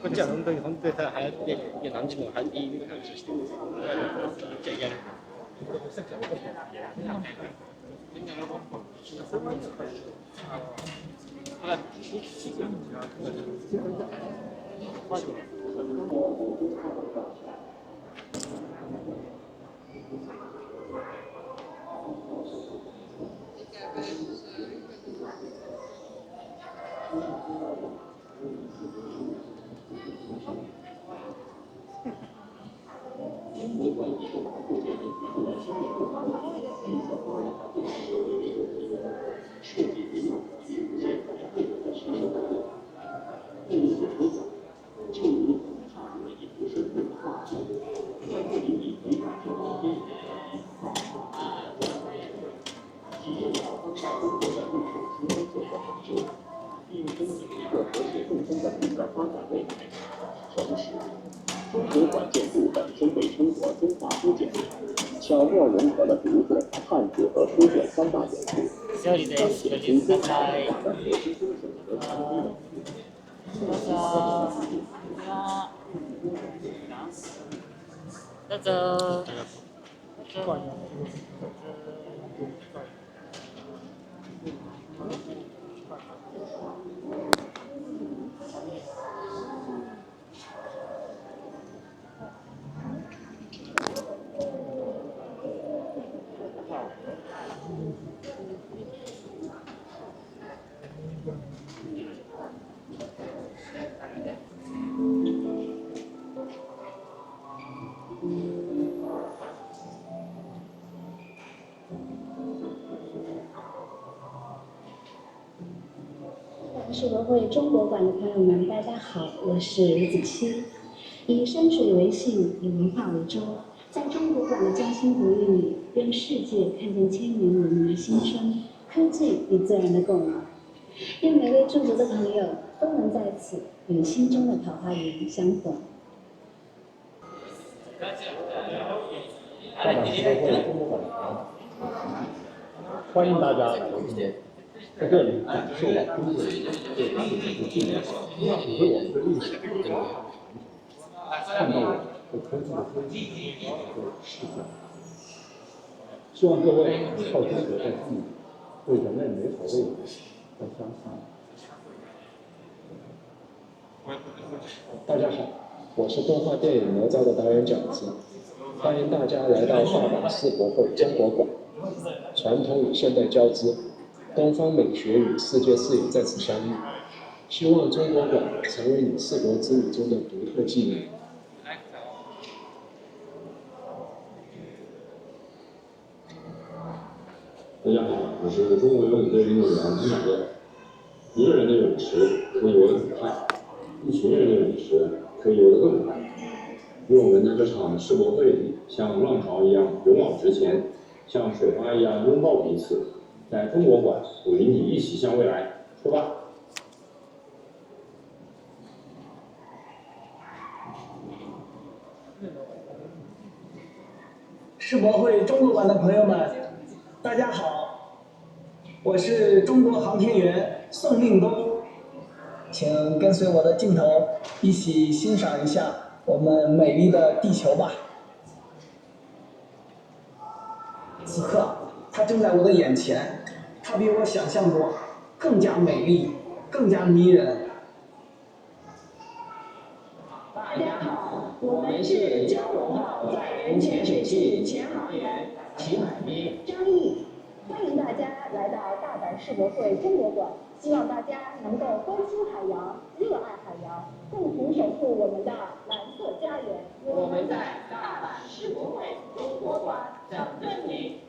こっちは本当にさ、流行って、いや、何時もいい話してる。言っちゃいけない。中国馆建筑本身被称作中华书简，巧妙融合了竹子、汉字和书卷三大元素。どうぞ。世博会中国馆的朋友们，大家好，我是李子柒。以山水为信，以文化为舟，在中国馆的匠心国域里，让世界看见千年文明的新生，科技与自然的共舞，愿每位驻足的朋友都能在此与心中的桃花源相逢。大阪世博会中国馆的朋友，欢迎大家来到今天。在这里感受到中国人对他们的敬仰，体会我们的历史和传统，看到我们和科技的飞跃和实现。希望各位靠中国在自己对人类美好未来要相信。大家好，我是动画电影《哪吒》的导演饺子，欢迎大家来到大阪世博会中国馆，传统与现代交织。东方美学与世界视野再次相遇，希望中国馆成为你世博之旅中的独特纪念。大家好，我是中国游泳队运动员金小哥。一个人的泳池可以游得很快，一群人的泳池可以游得更快。愿我们在这场世博会里，像浪潮一样勇往直前，像水花一样拥抱彼此。在中国馆，我与你一起向未来出发。世博会中国馆的朋友们，大家好，我是中国航天员宋令东，请跟随我的镜头一起欣赏一下我们美丽的地球吧。此刻，它正在我的眼前，它比我想象中更加美丽，更加迷人。大家好，我们是蛟龙号载人潜水器前航员齐海滨、张毅，欢迎大家来到大阪世博会中国馆，希望大家能够关心海洋，热爱海洋，共同守护我们的蓝色家园。我们在大阪世博会中国馆等着你。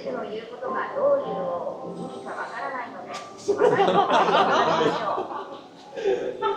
手の言うことがどういう意味かわからないので、話しましょう。